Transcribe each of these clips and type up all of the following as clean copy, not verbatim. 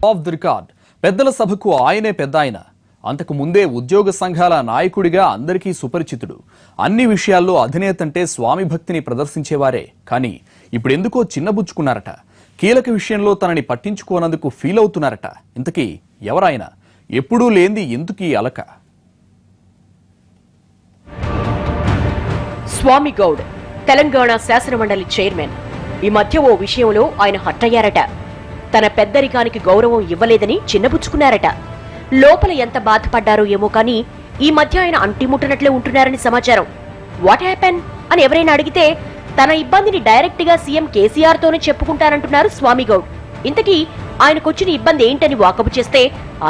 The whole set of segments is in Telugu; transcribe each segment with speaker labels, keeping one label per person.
Speaker 1: ఆఫ్ ది రికార్డ్ పెద్దల సభకు ఆయనే పెద్ద ఆయన. అంతకు ముందే ఉద్యోగ సంఘాల నాయకుడిగా అందరికీ సుపరిచితుడు. అన్ని విషయాల్లో అధినేతంటే స్వామి భక్తిని ప్రదర్శించేవారే. కానీ ఇప్పుడెందుకో చిన్నబుచ్చుకున్నారట. కీలక విషయంలో తనని పట్టించుకోనందుకు ఫీల్ అవుతున్నారట. ఇంతకీ ఎవరాయన? ఎప్పుడూ లేంది ఎందుకీ అలక?
Speaker 2: స్వామి గౌడ్ తెలంగాణ శాసనమండలి చైర్మన్. ఈ మధ్య ఓ విషయంలో ఆయన హట్టయ్యారట. తన పెద్దరికానికి గౌరవం ఇవ్వలేదని చిన్నబుచ్చుకున్నారట. లోపల ఎంత బాధపడ్డారో ఏమో కానీ ఈ మధ్య ఆయన అంటిముట్టనట్లే ఉంటున్నారని సమాచారం. వాట్ హ్యాపెన్ అని ఎవరైనా అడిగితే తన ఇబ్బందిని డైరెక్ట్ గా సీఎం కేసీఆర్ తోనే చెప్పుకుంటారంటున్నారు స్వామి గౌడ్. ఇంతకీ ఆయనకొచ్చిన ఇబ్బంది ఏంటని వాకబు చేస్తే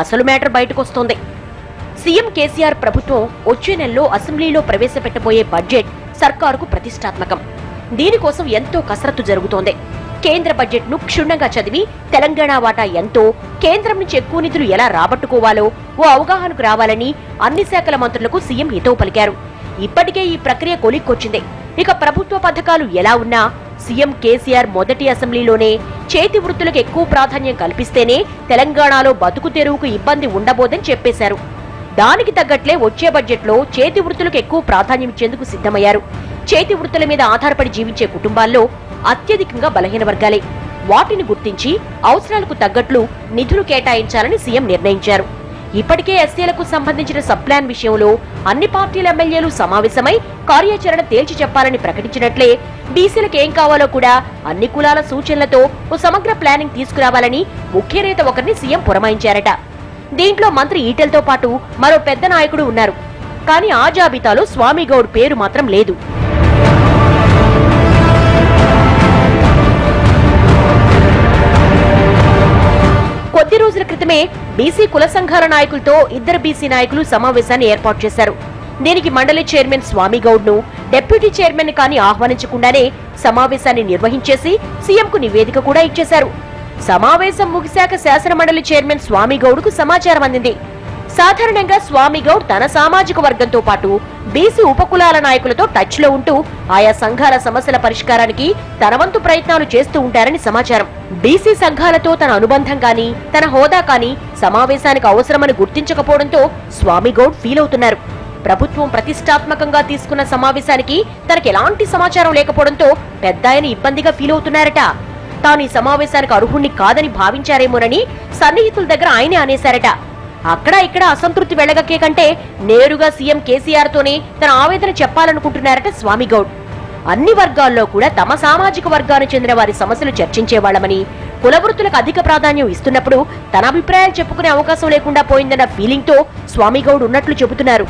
Speaker 2: అసలు మ్యాటర్ బయటకొస్తోంది. సీఎం కేసీఆర్ ప్రభుత్వం వచ్చే నెలలో అసెంబ్లీలో ప్రవేశపెట్టబోయే బడ్జెట్ సర్కారుకు ప్రతిష్టాత్మకం. దీనికోసం ఎంతో కసరత్తు జరుగుతోంది. కేంద్ర బడ్జెట్ ను క్షుణ్ణంగా చదివి తెలంగాణ వాటా ఎంతో, కేంద్రం నుంచి ఎక్కువ నిధులు ఎలా రాబట్టుకోవాలో ఓ అవగాహనకు రావాలని అన్ని శాఖల మంత్రులకు సీఎం హితవు పలికారు. ఇప్పటికే ఈ ప్రక్రియ కొలిక్కొచ్చింది. ఇక ప్రభుత్వ పథకాలు ఎలా ఉన్నా సీఎం కేసీఆర్ మొదటి అసెంబ్లీలోనే చేతి వృత్తులకు ఎక్కువ ప్రాధాన్యం కల్పిస్తేనే తెలంగాణలో బతుకు తెరువుకు ఇబ్బంది ఉండబోదని చెప్పేశారు. దానికి తగ్గట్లే వచ్చే బడ్జెట్ లో చేతి వృత్తులకు ఎక్కువ ప్రాధాన్యం ఇచ్చేందుకు సిద్ధమయ్యారు. చేతి వృత్తుల మీద ఆధారపడి జీవించే కుటుంబాల్లో అత్యధికంగా బలహీన వర్గాలే. వాటిని గుర్తించి అవసరాలకు తగ్గట్లు నిధులు కేటాయించాలని సీఎం నిర్ణయించారు. ఇప్పటికే ఎస్సీలకు సంబంధించిన సబ్ ప్లాన్ విషయంలో అన్ని పార్టీల ఎమ్మెల్యేలు సమావేశమై కార్యాచరణ తేల్చి చెప్పాలని ప్రకటించినట్లే బీసీలకు ఏం కావాలో కూడా అన్ని కులాల సూచనలతో ఓ సమగ్ర ప్లానింగ్ తీసుకురావాలని ముఖ్య నేత ఒకరిని సీఎం పురమాయించారట. దీంట్లో మంత్రి ఈటెలతో పాటు మరో పెద్ద నాయకుడు ఉన్నారు. కానీ ఆ జాబితాలో స్వామి గౌడ్ పేరు మాత్రం లేదు. కొద్ది రోజుల క్రితమే బీసీ కుల సంఘాల నాయకులతో ఇద్దరు బీసీ నాయకులు సమావేశాన్ని ఏర్పాటు చేశారు. దీనికి మండలి చైర్మన్ స్వామి గౌడ్ ను, డిప్యూటీ చైర్మన్ కానీ ఆహ్వానించకుండానే సమావేశాన్ని నిర్వహించేసి సీఎంకు నివేదిక కూడా ఇచ్చేశారు. సమావేశం ముగిశాక శాసన మండలి చైర్మన్ స్వామి గౌడ్ కు సమాచారం అందింది. సాధారణంగా స్వామి గౌడ్ తన సామాజిక వర్గంతో పాటు బీసీ ఉపకులాల నాయకులతో టచ్ లో ఉంటూ ఆయా సంఘాల సమస్యల పరిష్కారానికి తన వంతు ప్రయత్నాలు చేస్తూ ఉంటారని సమాచారం. బీసీ సంఘాలతో తన అనుబంధం గాని, తన హోదా కానీ సమావేశానికి అవసరమని గుర్తించకపోవడంతో స్వామి గౌడ్ ఫీల్ అవుతున్నారు. ప్రభుత్వం ప్రతిష్టాత్మకంగా తీసుకున్న సమావేశానికి తనకి ఎలాంటి సమాచారం లేకపోవడంతో పెద్దాయన ఇబ్బందిగా ఫీల్ అవుతున్నారట. తాను ఈ సమావేశానికి అర్హుణ్ణి కాదని భావించారేమోనని సన్నిహితుల దగ్గర ఆయనే అనేశారట. అక్కడ ఇక్కడ అసంతృప్తి వెళ్లగక్కే కంటే నేరుగా సీఎం కేసీఆర్ తోనే తన ఆవేదన చెప్పాలనుకుంటున్నారట స్వామి గౌడ్. అన్ని వర్గాల్లో కూడా తమ సామాజిక వర్గానికి చెందిన వారి సమస్యలు చర్చించేవాళ్లమని, కులవృత్తులకు అధిక ప్రాధాన్యం ఇస్తున్నప్పుడు తన అభిప్రాయాలు చెప్పుకునే అవకాశం లేకుండా పోయిందన్న ఫీలింగ్ తో స్వామి గౌడ్ ఉన్నట్లు చెబుతున్నారు.